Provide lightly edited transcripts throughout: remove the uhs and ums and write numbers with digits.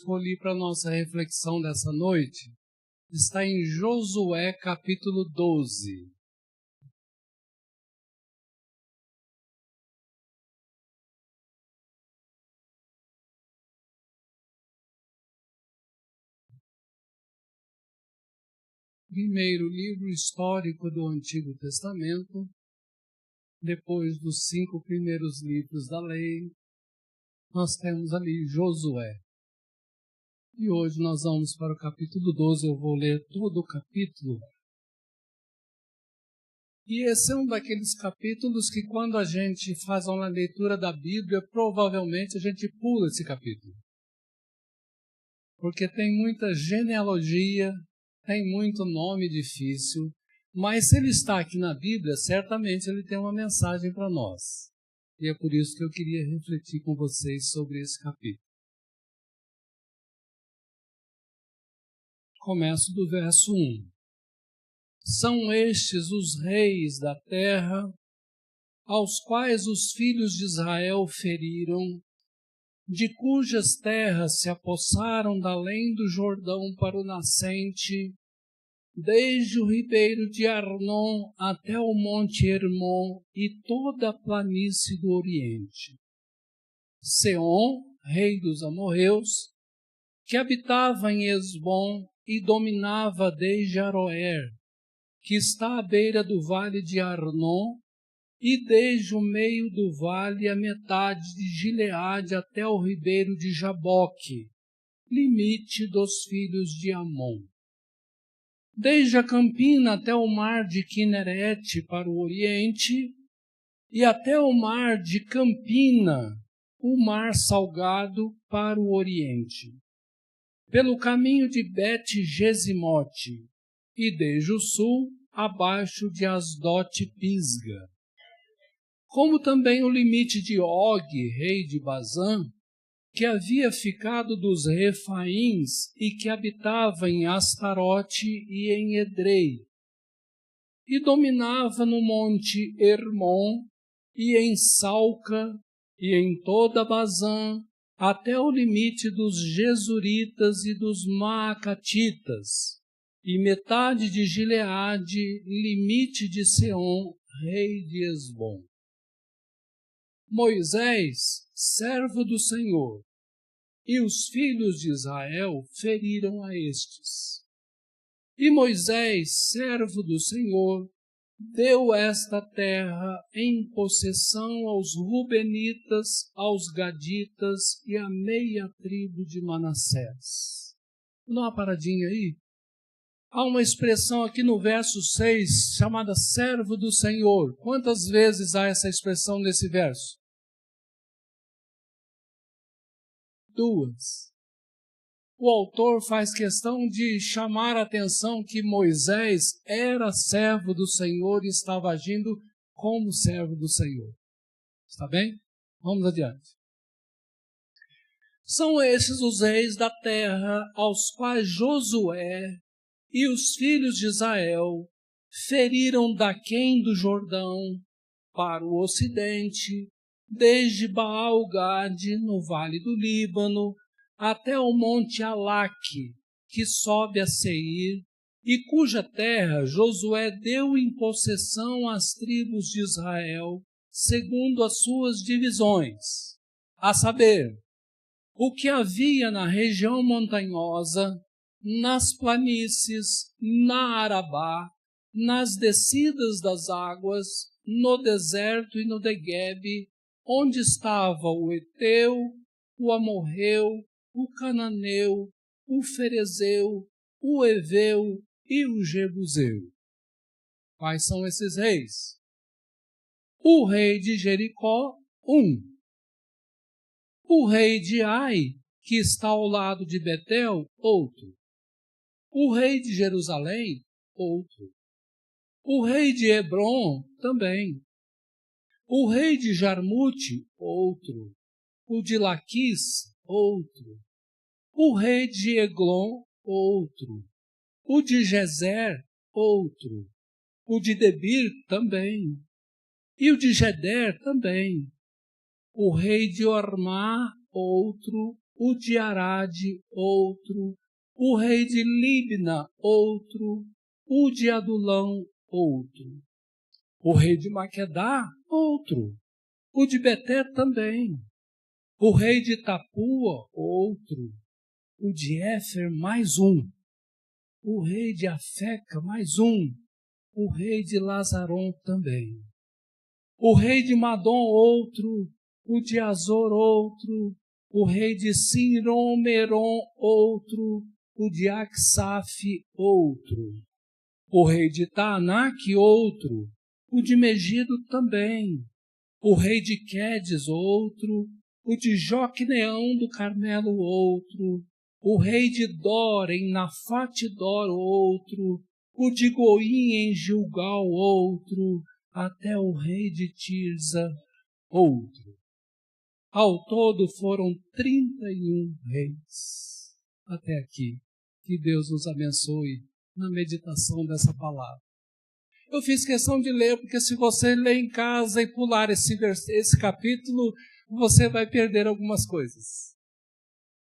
escolhi para a nossa reflexão dessa noite está em Josué capítulo 12. Primeiro livro histórico do Antigo Testamento, depois dos 5 primeiros livros da lei, nós temos ali Josué. E hoje nós vamos para o capítulo 12, eu vou ler todo o capítulo. E esse é um daqueles capítulos que quando a gente faz uma leitura da Bíblia, provavelmente a gente pula esse capítulo. Porque tem muita genealogia, tem muito nome difícil, mas se ele está aqui na Bíblia, certamente ele tem uma mensagem para nós. E é por isso que eu queria refletir com vocês sobre esse capítulo. Começo do verso 1. São estes os reis da terra, aos quais os filhos de Israel feriram, de cujas terras se apossaram da além do Jordão para o nascente, desde o ribeiro de Arnon até o monte Hermon e toda a planície do Oriente. Seom, rei dos amorreus, que habitava em Esbom e dominava desde Aroer, que está à beira do vale de Arnon, e desde o meio do vale a metade de Gileade até o ribeiro de Jaboque, limite dos filhos de Amon. Desde a campina até o mar de Quinerete para o oriente, e até o mar de Campina, o mar salgado para o oriente. Pelo caminho de Bet-Gesimote, e desde o sul, abaixo de Asdote-Pisga. Como também o limite de Og, rei de Bazã, que havia ficado dos Refaíns e que habitava em Astarote e em Edrei, e dominava no monte Hermon, e em Salca, e em toda Bazã, até o limite dos Gesuritas e dos Maacatitas, e metade de Gileade, limite de Seom, rei de Esbom. Moisés, servo do Senhor, e os filhos de Israel feriram a estes. E Moisés, servo do Senhor, deu esta terra em possessão aos Rubenitas, aos Gaditas e à meia tribo de Manassés. Dá uma paradinha aí. Há uma expressão aqui no verso 6, chamada servo do Senhor. Quantas vezes há essa expressão nesse verso? 2. O autor faz questão de chamar a atenção que Moisés era servo do Senhor e estava agindo como servo do Senhor. Está bem? Vamos adiante. São esses os reis da terra aos quais Josué e os filhos de Israel feriram daquém do Jordão para o ocidente, desde Baal-Gade, no vale do Líbano, até o monte Alaque, que sobe a Seir, e cuja terra Josué deu em possessão às tribos de Israel, segundo as suas divisões, a saber, o que havia na região montanhosa, nas planícies, na Arabá, nas descidas das águas, no deserto e no Neguebe, onde estava o Eteu, o Amorreu, o Cananeu, o Ferezeu, o Eveu e o Jebuseu. Quais são esses reis? O rei de Jericó, 1. O rei de Ai, que está ao lado de Betel, outro. O rei de Jerusalém, outro. O rei de Hebron, também. O rei de Jarmute, outro. O de Laquis, outro. O rei de Eglon, outro. O de Gezer, outro. O de Debir, também. E o de Geder, também. O rei de Ormá, outro. o de Arade, outro, o rei de Libna, outro, o de Adulão, outro, o rei de Maquedá, outro, o de Beté também, o rei de Tapua, outro, o de Éfer, mais um, o rei de Afeca, mais um, o rei de Lazaron também, o rei de Madom, outro, o de Azor, outro, o rei de Sinron-Meron, outro, o de Aksaf, outro, o rei de Taanac, outro, o de Megido também, o rei de Quedes, outro, o de Joqueneão do Carmelo, outro, o rei de Dor em Nafate-Dor, outro, o de Goim em Gilgal, outro, até o rei de Tirza, outro. Ao todo foram 31 reis. Até aqui. Que Deus nos abençoe na meditação dessa palavra. Eu fiz questão de ler, porque se você ler em casa e pular esse capítulo, você vai perder algumas coisas.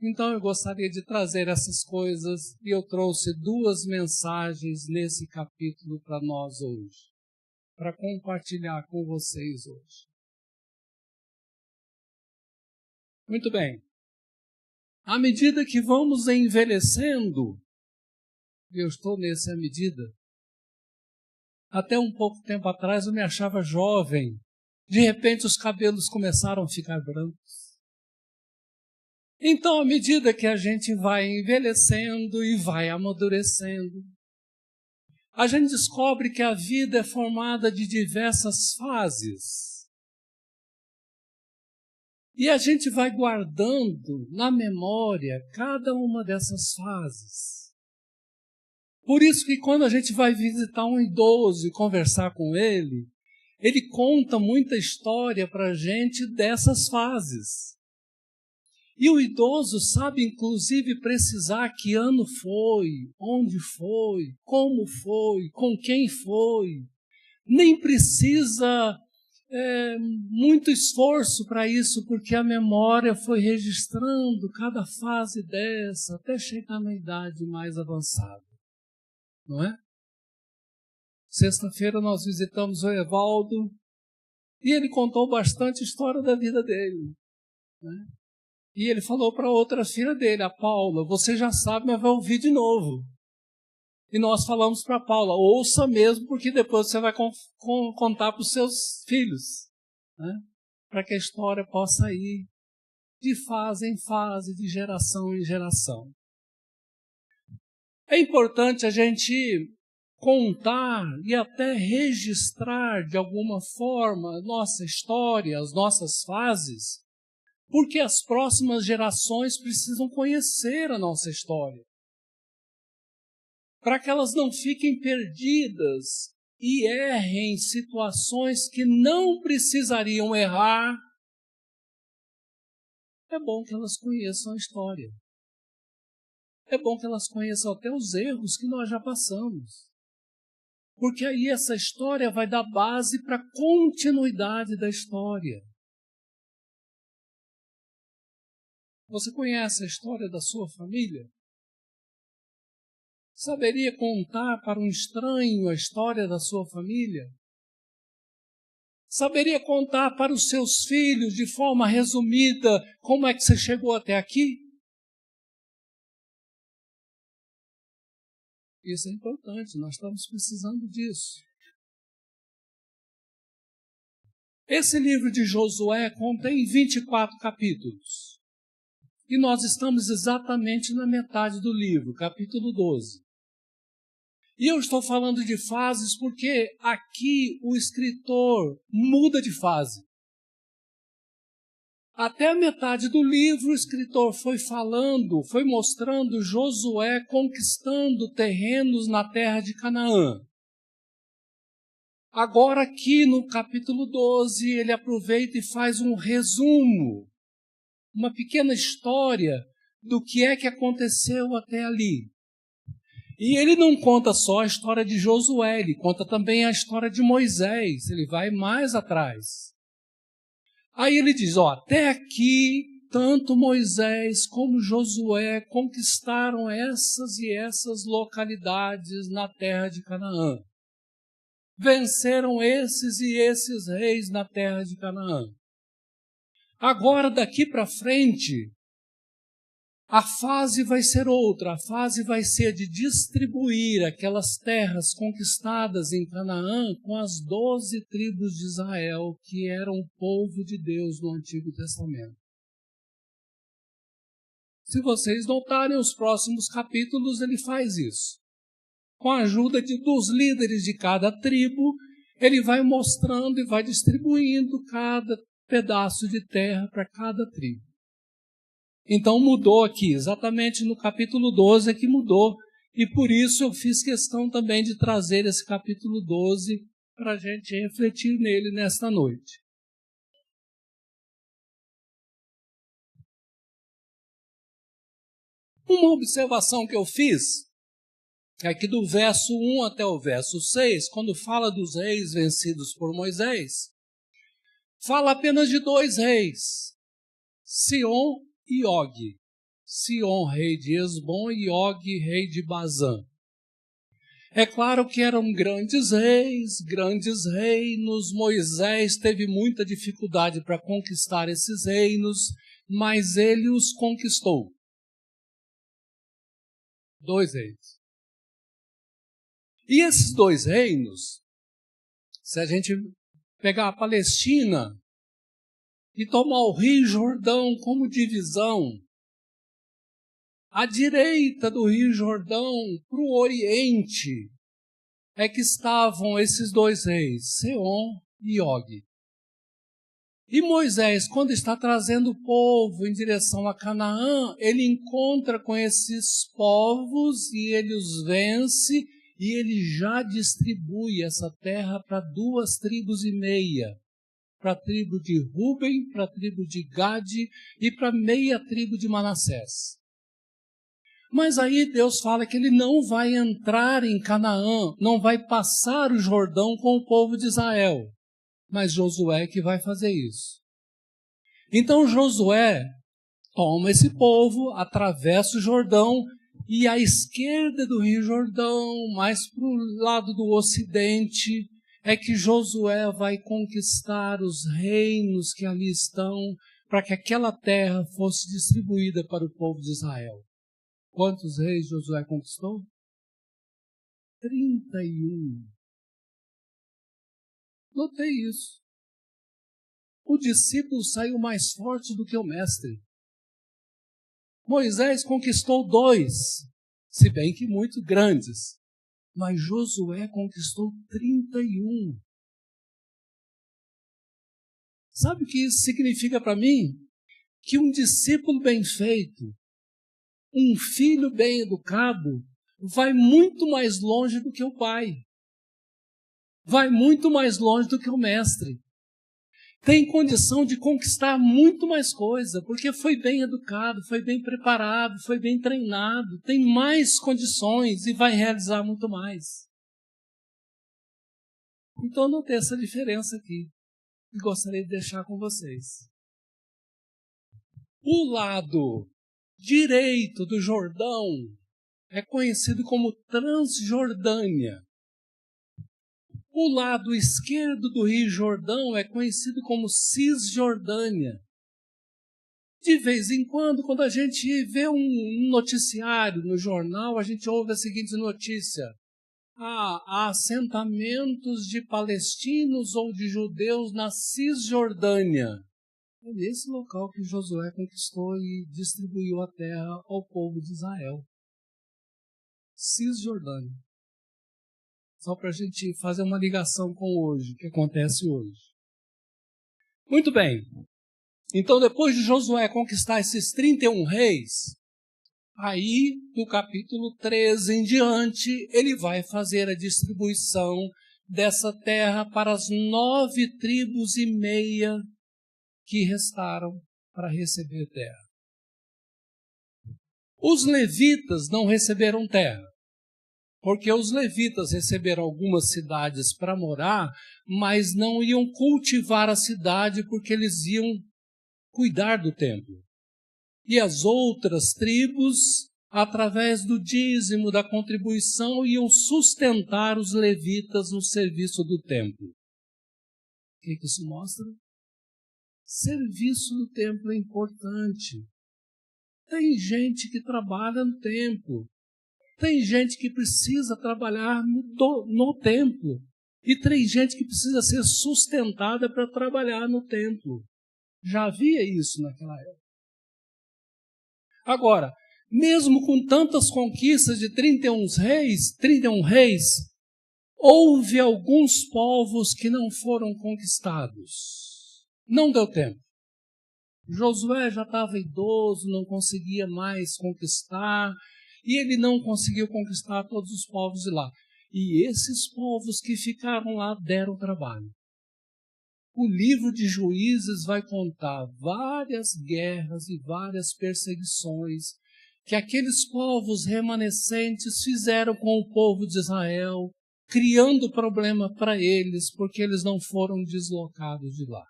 Então eu gostaria de trazer essas coisas e eu trouxe 2 mensagens nesse capítulo para nós hoje, para compartilhar com vocês hoje. Muito bem. À medida que vamos envelhecendo, eu estou nessa medida. Até um pouco tempo atrás eu me achava jovem. De repente os cabelos começaram a ficar brancos. Então, à medida que a gente vai envelhecendo e vai amadurecendo, a gente descobre que a vida é formada de diversas fases. E a gente vai guardando na memória cada uma dessas fases. Por isso que quando a gente vai visitar um idoso e conversar com ele, ele conta muita história para a gente dessas fases. E o idoso sabe, inclusive, precisar que ano foi, onde foi, como foi, com quem foi. Nem precisa muito esforço para isso, porque a memória foi registrando cada fase dessa até chegar na idade mais avançada. Não é? Sexta-feira nós visitamos o Evaldo e ele contou bastante história da vida dele. Né? E ele falou para outra filha dele, a Paula, você já sabe, mas vai ouvir de novo. E nós falamos para a Paula, ouça mesmo, porque depois você vai contar para os seus filhos. Né? Para que a história possa ir de fase em fase, de geração em geração. É importante a gente contar e até registrar de alguma forma a nossa história, as nossas fases, porque as próximas gerações precisam conhecer a nossa história. Para que elas não fiquem perdidas e errem em situações que não precisariam errar, é bom que elas conheçam a história. É bom que elas conheçam até os erros que nós já passamos. Porque aí essa história vai dar base para a continuidade da história. Você conhece a história da sua família? Saberia contar para um estranho a história da sua família? Saberia contar para os seus filhos, de forma resumida, como é que você chegou até aqui? Isso é importante, nós estamos precisando disso. Esse livro de Josué contém 24 capítulos. E nós estamos exatamente na metade do livro, capítulo 12. E eu estou falando de fases porque aqui o escritor muda de fase. Até a metade do livro o escritor foi mostrando Josué conquistando terrenos na terra de Canaã. Agora aqui no capítulo 12 ele aproveita e faz um resumo, uma pequena história do que é que aconteceu até ali. E ele não conta só a história de Josué, ele conta também a história de Moisés, ele vai mais atrás. Aí ele diz, até aqui tanto Moisés como Josué conquistaram essas e essas localidades na terra de Canaã. Venceram esses e esses reis na terra de Canaã. Agora, daqui para frente, a fase vai ser outra. A fase vai ser de distribuir aquelas terras conquistadas em Canaã com as 12 tribos de Israel, que eram o povo de Deus no Antigo Testamento. Se vocês notarem os próximos capítulos, ele faz isso. Com a ajuda dos líderes de cada tribo, ele vai mostrando e vai distribuindo cada pedaço de terra para cada tribo. Então mudou aqui, exatamente no capítulo 12 é que mudou, e por isso eu fiz questão também de trazer esse capítulo 12 para a gente refletir nele nesta noite. Uma observação que eu fiz é que do verso 1 até o verso 6, quando fala dos reis vencidos por Moisés, fala apenas de 2 reis, Sihon e Og. Sihon, rei de Hesbom, e Og, rei de Bazã. É claro que eram grandes reinos. Moisés teve muita dificuldade para conquistar esses reinos, mas ele os conquistou. 2 reis. E esses 2 reinos, se a gente pegar a Palestina e tomar o Rio Jordão como divisão, à direita do Rio Jordão, para o oriente, é que estavam esses 2 reis, Sihon e Og. E Moisés, quando está trazendo o povo em direção a Canaã, ele encontra com esses povos e ele os vence, e ele já distribui essa terra para 2 tribos e meia. Para a tribo de Ruben, para a tribo de Gade e para meia tribo de Manassés. Mas aí Deus fala que ele não vai entrar em Canaã, não vai passar o Jordão com o povo de Israel. Mas Josué que vai fazer isso. Então Josué toma esse povo, atravessa o Jordão, e à esquerda do Rio Jordão, mais para o lado do ocidente, é que Josué vai conquistar os reinos que ali estão, para que aquela terra fosse distribuída para o povo de Israel. Quantos reis Josué conquistou? 31. Notei isso. O discípulo saiu mais forte do que o mestre. Moisés conquistou 2, se bem que muito grandes, mas Josué conquistou 31. Sabe o que isso significa para mim? Que um discípulo bem feito, um filho bem educado, vai muito mais longe do que o pai. Vai muito mais longe do que o mestre. Tem condição de conquistar muito mais coisa, porque foi bem educado, foi bem preparado, foi bem treinado, tem mais condições e vai realizar muito mais. Então não tem essa diferença aqui. E gostaria de deixar com vocês. O lado direito do Jordão é conhecido como Transjordânia. O lado esquerdo do Rio Jordão é conhecido como Cisjordânia. De vez em quando a gente vê um noticiário no jornal, a gente ouve a seguinte notícia: há assentamentos de palestinos ou de judeus na Cisjordânia. É nesse local que Josué conquistou e distribuiu a terra ao povo de Israel. Cisjordânia. Só para a gente fazer uma ligação com hoje, o que acontece hoje. Muito bem. Então, depois de Josué conquistar esses 31 reis, aí, do capítulo 13 em diante, ele vai fazer a distribuição dessa terra para as 9 tribos e meia que restaram para receber terra. Os levitas não receberam terra, porque os levitas receberam algumas cidades para morar, mas não iam cultivar a cidade porque eles iam cuidar do templo. e as outras tribos, através do dízimo, da contribuição, iam sustentar os levitas no serviço do templo. O que isso mostra? Serviço no templo é importante. Tem gente que trabalha no templo. Tem gente que precisa trabalhar no templo. E tem gente que precisa ser sustentada para trabalhar no templo. Já havia isso naquela época. Agora, mesmo com tantas conquistas de 31 reis, houve alguns povos que não foram conquistados. Não deu tempo. Josué já estava idoso, não conseguia mais conquistar, e ele não conseguiu conquistar todos os povos de lá. E esses povos que ficaram lá deram trabalho. O livro de Juízes vai contar várias guerras e várias perseguições que aqueles povos remanescentes fizeram com o povo de Israel, criando problema para eles, porque eles não foram deslocados de lá.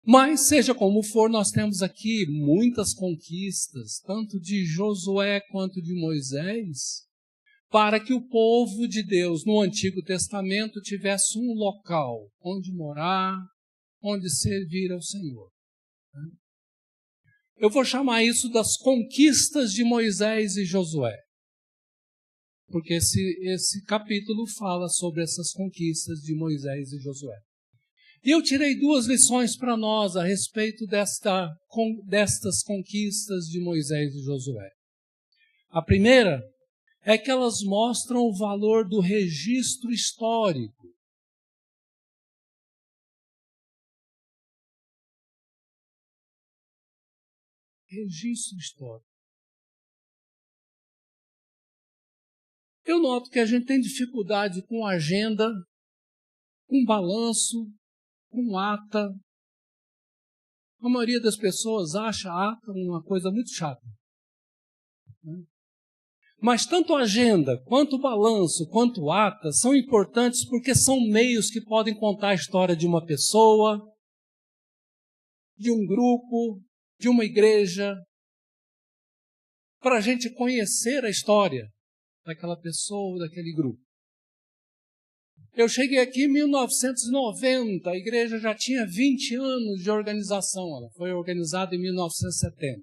Mas, seja como for, nós temos aqui muitas conquistas, tanto de Josué quanto de Moisés, para que o povo de Deus no Antigo Testamento tivesse um local onde morar, onde servir ao Senhor. Eu vou chamar isso das conquistas de Moisés e Josué, porque esse capítulo fala sobre essas conquistas de Moisés e Josué. E eu tirei 2 lições para nós a respeito destas conquistas de Moisés e Josué. A primeira é que elas mostram o valor do registro histórico. Registro histórico. Eu noto que a gente tem dificuldade com agenda, com balanço, com ata. A maioria das pessoas acha a ata uma coisa muito chata. Mas tanto a agenda, quanto o balanço, quanto a ata são importantes porque são meios que podem contar a história de uma pessoa, de um grupo, de uma igreja, para a gente conhecer a história daquela pessoa, daquele grupo. Eu cheguei aqui em 1990, a igreja já tinha 20 anos de organização, ela foi organizada em 1970.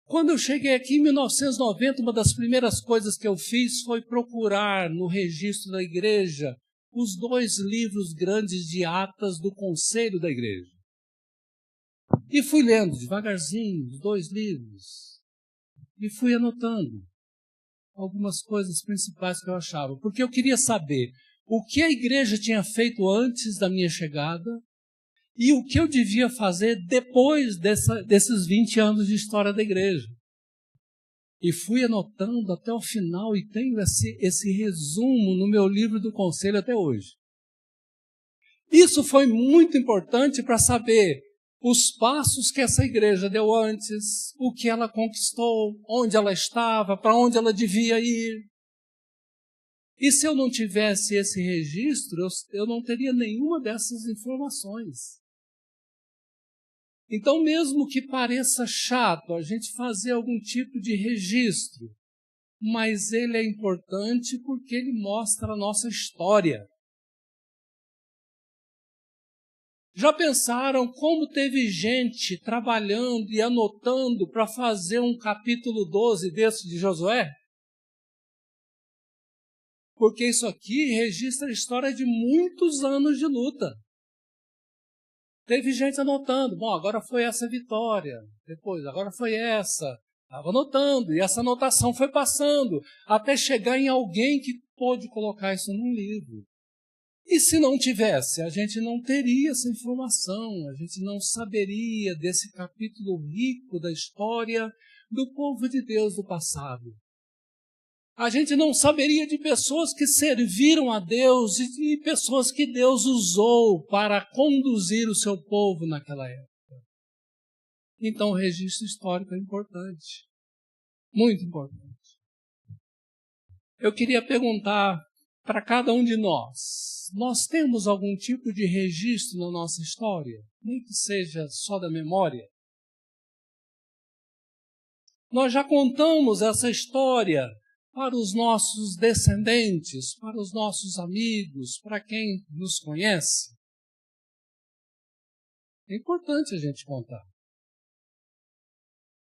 Quando eu cheguei aqui em 1990, uma das primeiras coisas que eu fiz foi procurar no registro da igreja os 2 livros grandes de atas do conselho da igreja. E fui lendo devagarzinho os 2 livros e fui anotando algumas coisas principais que eu achava, porque eu queria saber o que a igreja tinha feito antes da minha chegada e o que eu devia fazer depois desses 20 anos de história da igreja. E fui anotando até o final e tenho esse resumo no meu livro do conselho até hoje. Isso foi muito importante para saber os passos que essa igreja deu antes, o que ela conquistou, onde ela estava, para onde ela devia ir. E se eu não tivesse esse registro, eu não teria nenhuma dessas informações. Então, mesmo que pareça chato a gente fazer algum tipo de registro, mas ele é importante porque ele mostra a nossa história. Já pensaram como teve gente trabalhando e anotando para fazer um capítulo 12 desse de Josué? Porque isso aqui registra a história de muitos anos de luta. Teve gente anotando, bom, agora foi essa vitória, depois, agora foi essa. Estava anotando, e essa anotação foi passando, até chegar em alguém que pôde colocar isso num livro. E se não tivesse, a gente não teria essa informação, a gente não saberia desse capítulo rico da história do povo de Deus do passado. A gente não saberia de pessoas que serviram a Deus e pessoas que Deus usou para conduzir o seu povo naquela época. Então, o registro histórico é importante, muito importante. Eu queria perguntar para cada um de nós temos algum tipo de registro na nossa história? Nem que seja só da memória? Nós já contamos essa história para os nossos descendentes, para os nossos amigos, para quem nos conhece. É importante a gente contar.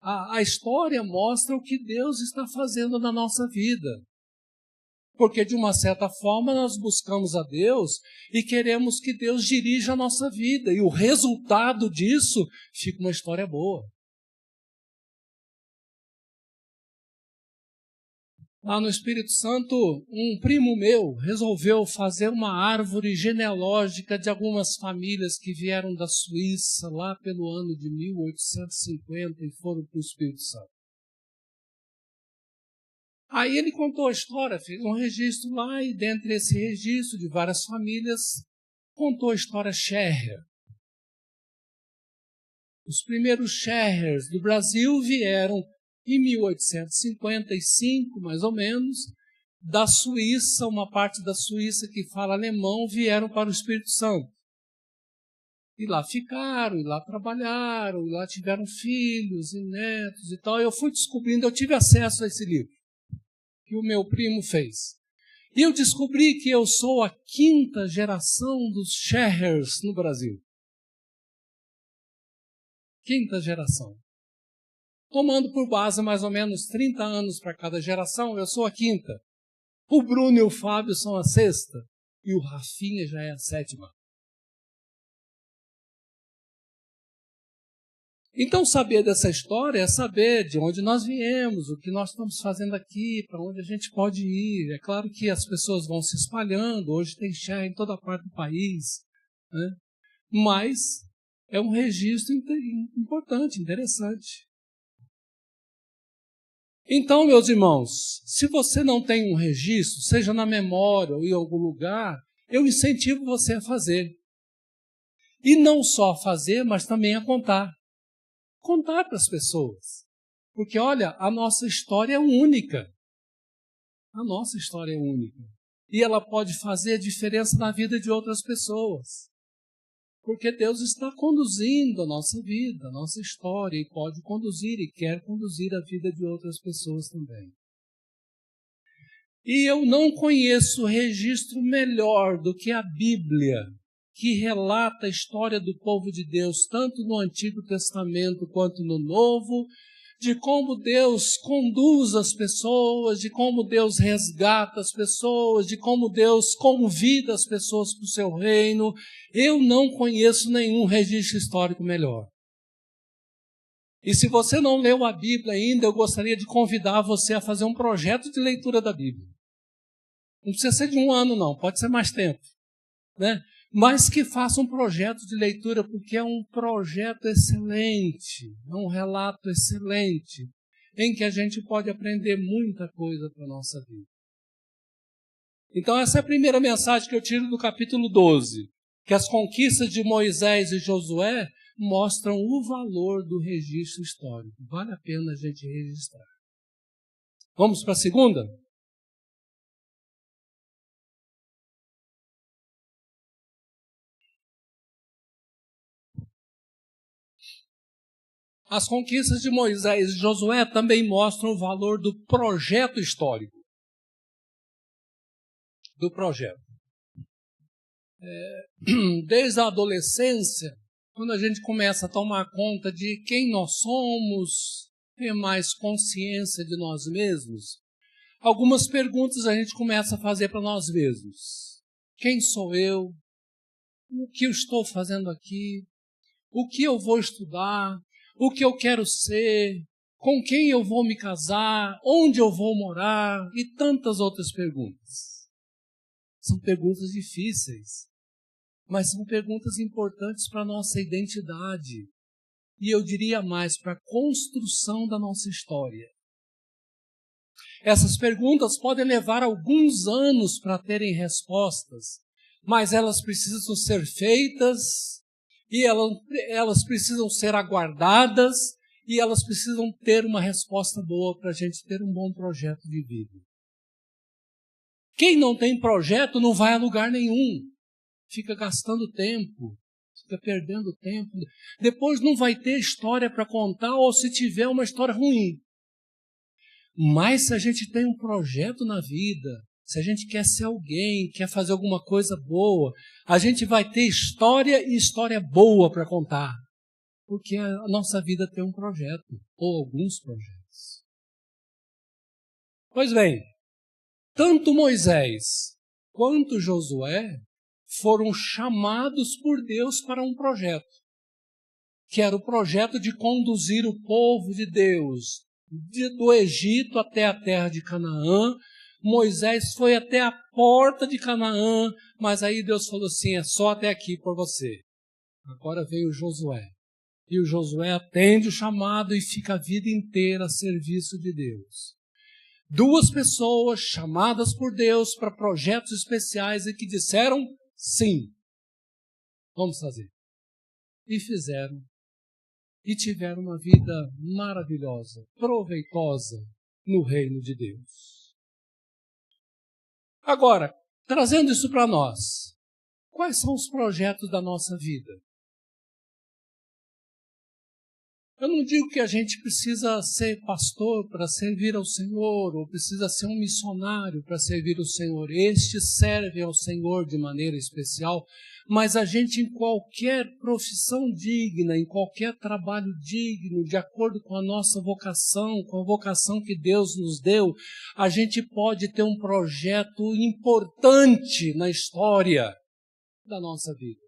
A história mostra o que Deus está fazendo na nossa vida. Porque, de uma certa forma, nós buscamos a Deus e queremos que Deus dirija a nossa vida. E o resultado disso fica uma história boa. Lá no Espírito Santo, um primo meu resolveu fazer uma árvore genealógica de algumas famílias que vieram da Suíça lá pelo ano de 1850 e foram para o Espírito Santo. Aí ele contou a história, fez um registro lá e dentre esse registro de várias famílias, contou a história Scherrer. Os primeiros Scherrers do Brasil vieram em 1855, mais ou menos, da Suíça, uma parte da Suíça que fala alemão, vieram para o Espírito Santo. E lá ficaram, e lá trabalharam, e lá tiveram filhos e netos e tal. Eu fui descobrindo, eu tive acesso a esse livro que o meu primo fez. E eu descobri que eu sou a 5ª geração dos Scherrers no Brasil. 5ª geração. Tomando por base mais ou menos 30 anos para cada geração, eu sou a 5ª. O Bruno e o Fábio são a 6ª. E o Rafinha já é a 7ª. Então, saber dessa história é saber de onde nós viemos, o que nós estamos fazendo aqui, para onde a gente pode ir. É claro que as pessoas vão se espalhando, hoje tem Scherrer em toda parte do país, né? Mas é um registro importante, interessante. Então, meus irmãos, se você não tem um registro, seja na memória ou em algum lugar, eu incentivo você a fazer. E não só a fazer, mas também a contar. Contar para as pessoas. Porque, olha, a nossa história é única. A nossa história é única. E ela pode fazer a diferença na vida de outras pessoas. Porque Deus está conduzindo a nossa vida, a nossa história, e pode conduzir e quer conduzir a vida de outras pessoas também. E eu não conheço registro melhor do que a Bíblia, que relata a história do povo de Deus, tanto no Antigo Testamento quanto no Novo, de como Deus conduz as pessoas, de como Deus resgata as pessoas, de como Deus convida as pessoas para o seu reino. Eu não conheço nenhum registro histórico melhor. E se você não leu a Bíblia ainda, eu gostaria de convidar você a fazer um projeto de leitura da Bíblia. Não precisa ser de 1 ano, não, pode ser mais tempo, né? Mas que faça um projeto de leitura, porque é um projeto excelente, é um relato excelente, em que a gente pode aprender muita coisa para a nossa vida. Então essa é a primeira mensagem que eu tiro do capítulo 12, que as conquistas de Moisés e Josué mostram o valor do registro histórico. Vale a pena a gente registrar. Vamos para a segunda? As conquistas de Moisés e Josué também mostram o valor do projeto histórico. Do projeto. Desde a adolescência, quando a gente começa a tomar conta de quem nós somos, ter mais consciência de nós mesmos, algumas perguntas a gente começa a fazer para nós mesmos. Quem sou eu? O que eu estou fazendo aqui? O que eu vou estudar? O que eu quero ser? Com quem eu vou me casar? Onde eu vou morar? E tantas outras perguntas. São perguntas difíceis, mas são perguntas importantes para a nossa identidade. E eu diria mais, para a construção da nossa história. Essas perguntas podem levar alguns anos para terem respostas, mas elas precisam ser feitas, e elas precisam ser aguardadas, e elas precisam ter uma resposta boa para a gente ter um bom projeto de vida. Quem não tem projeto não vai a lugar nenhum. Fica gastando tempo, fica perdendo tempo. Depois não vai ter história para contar, ou se tiver, uma história ruim. Mas se a gente tem um projeto na vida, se a gente quer ser alguém, quer fazer alguma coisa boa, a gente vai ter história e história boa para contar. Porque a nossa vida tem um projeto, ou alguns projetos. Pois bem, tanto Moisés quanto Josué foram chamados por Deus para um projeto, que era o projeto de conduzir o povo de Deus do Egito até a terra de Canaã. Moisés foi até a porta de Canaã, mas aí Deus falou assim, é só até aqui por você. Agora veio Josué. E o Josué atende o chamado e fica a vida inteira a serviço de Deus. Duas pessoas chamadas por Deus para projetos especiais e que disseram sim, vamos fazer. E fizeram. E tiveram uma vida maravilhosa, proveitosa no reino de Deus. Agora, trazendo isso para nós, quais são os projetos da nossa vida? Eu não digo que a gente precisa ser pastor para servir ao Senhor, ou precisa ser um missionário para servir ao Senhor. Estes servem ao Senhor de maneira especial, mas a gente em qualquer profissão digna, em qualquer trabalho digno, de acordo com a nossa vocação, com a vocação que Deus nos deu, a gente pode ter um projeto importante na história da nossa vida.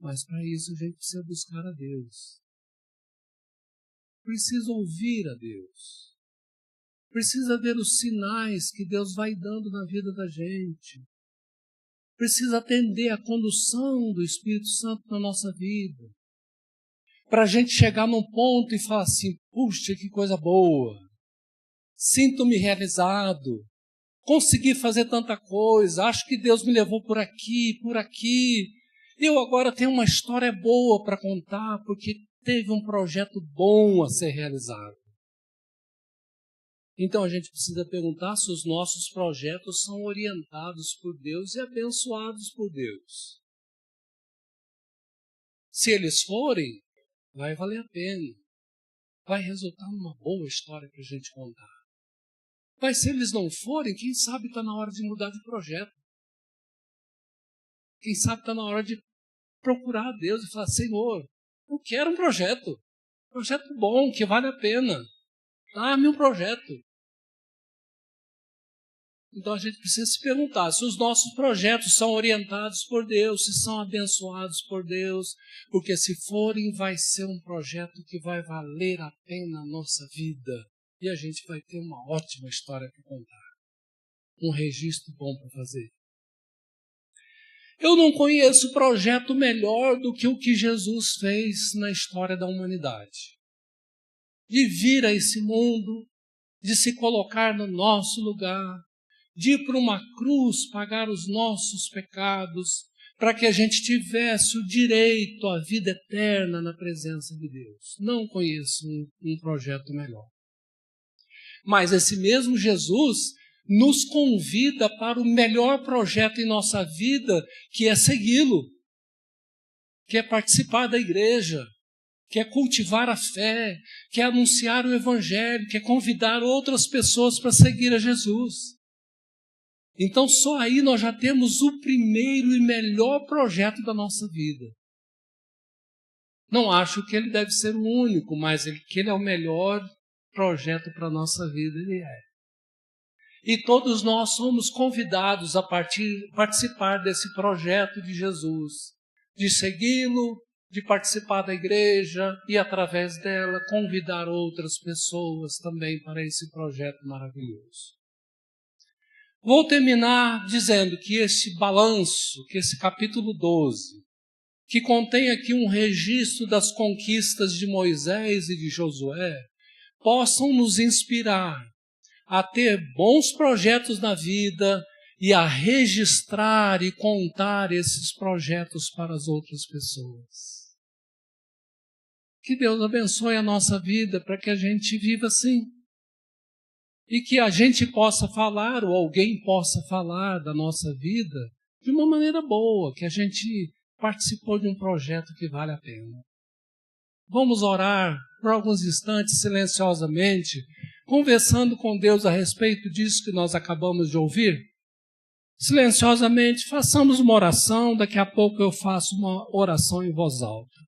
Mas para isso a gente precisa buscar a Deus. Precisa ouvir a Deus. Precisa ver os sinais que Deus vai dando na vida da gente. Precisa atender a condução do Espírito Santo na nossa vida. Para a gente chegar num ponto e falar assim, puxa, que coisa boa. Sinto-me realizado. Consegui fazer tanta coisa. Acho que Deus me levou por aqui, por aqui. Eu agora tenho uma história boa para contar, porque teve um projeto bom a ser realizado. Então a gente precisa perguntar se os nossos projetos são orientados por Deus e abençoados por Deus. Se eles forem, vai valer a pena. Vai resultar numa boa história para a gente contar. Mas se eles não forem, quem sabe está na hora de mudar de projeto. Quem sabe está na hora de procurar a Deus e falar, Senhor, eu quero um projeto bom, que vale a pena. Dá-me um projeto. Então a gente precisa se perguntar se os nossos projetos são orientados por Deus, se são abençoados por Deus, porque se forem, vai ser um projeto que vai valer a pena a nossa vida. E a gente vai ter uma ótima história para contar. Um registro bom para fazer. Eu não conheço projeto melhor do que o que Jesus fez na história da humanidade. De vir a esse mundo, de se colocar no nosso lugar, de ir para uma cruz pagar os nossos pecados, para que a gente tivesse o direito à vida eterna na presença de Deus. Não conheço um projeto melhor. Mas esse mesmo Jesus nos convida para o melhor projeto em nossa vida, que é segui-lo, que é participar da igreja, que é cultivar a fé, que é anunciar o evangelho, que é convidar outras pessoas para seguir a Jesus. Então só aí nós já temos o primeiro e melhor projeto da nossa vida. Não acho que ele deve ser o único, mas que ele é o melhor projeto para a nossa vida, ele é. E todos nós somos convidados a participar desse projeto de Jesus, de segui-lo, de participar da igreja e, através dela, convidar outras pessoas também para esse projeto maravilhoso. Vou terminar dizendo que esse balanço, que esse capítulo 12, que contém aqui um registro das conquistas de Moisés e de Josué, possam nos inspirar a ter bons projetos na vida e a registrar e contar esses projetos para as outras pessoas. Que Deus abençoe a nossa vida para que a gente viva assim. E que a gente possa falar, ou alguém possa falar da nossa vida de uma maneira boa, que a gente participou de um projeto que vale a pena. Vamos orar por alguns instantes, silenciosamente, conversando com Deus a respeito disso que nós acabamos de ouvir? Silenciosamente, façamos uma oração, daqui a pouco eu faço uma oração em voz alta.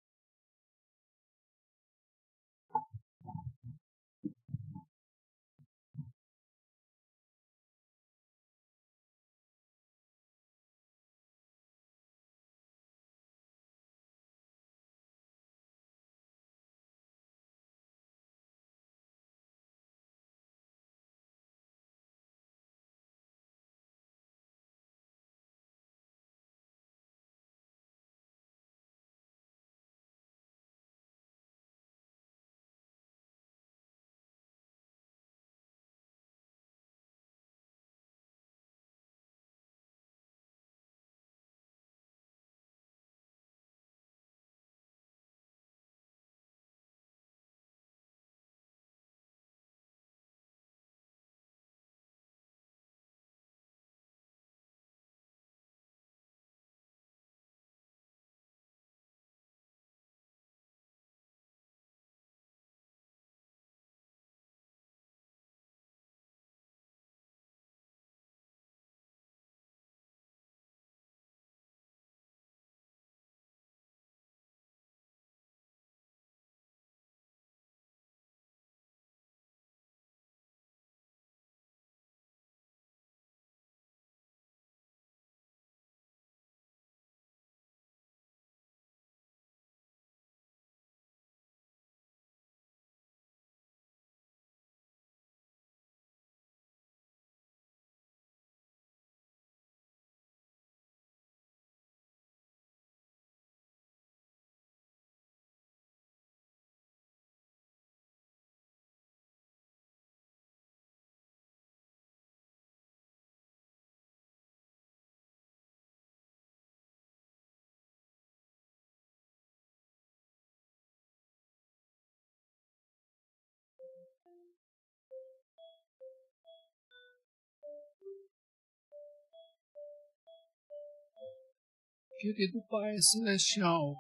Querido Pai Celestial,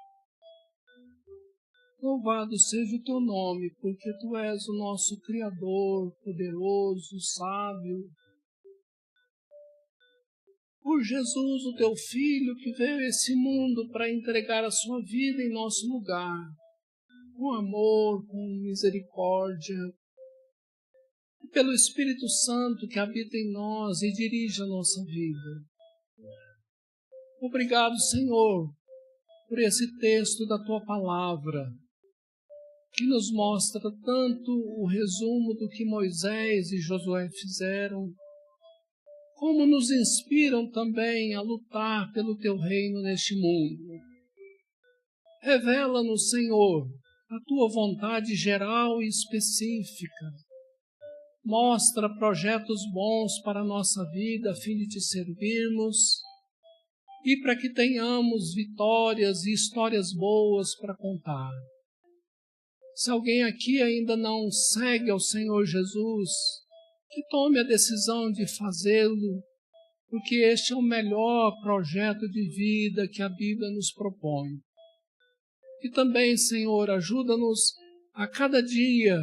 louvado seja o Teu nome, porque Tu és o nosso Criador, poderoso, sábio. Por Jesus, o Teu Filho, que veio a esse mundo para entregar a Sua vida em nosso lugar, com amor, com misericórdia, e pelo Espírito Santo que habita em nós e dirige a nossa vida. Obrigado, Senhor, por esse texto da Tua Palavra, que nos mostra tanto o resumo do que Moisés e Josué fizeram, como nos inspiram também a lutar pelo Teu reino neste mundo. Revela-nos, Senhor, a Tua vontade geral e específica. Mostra projetos bons para a nossa vida, a fim de Te servirmos e para que tenhamos vitórias e histórias boas para contar. Se alguém aqui ainda não segue ao Senhor Jesus, que tome a decisão de fazê-lo, porque este é o melhor projeto de vida que a Bíblia nos propõe. E também, Senhor, ajuda-nos a cada dia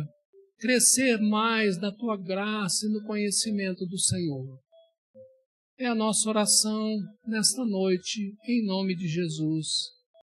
crescer mais na Tua graça e no conhecimento do Senhor. É a nossa oração nesta noite, em nome de Jesus.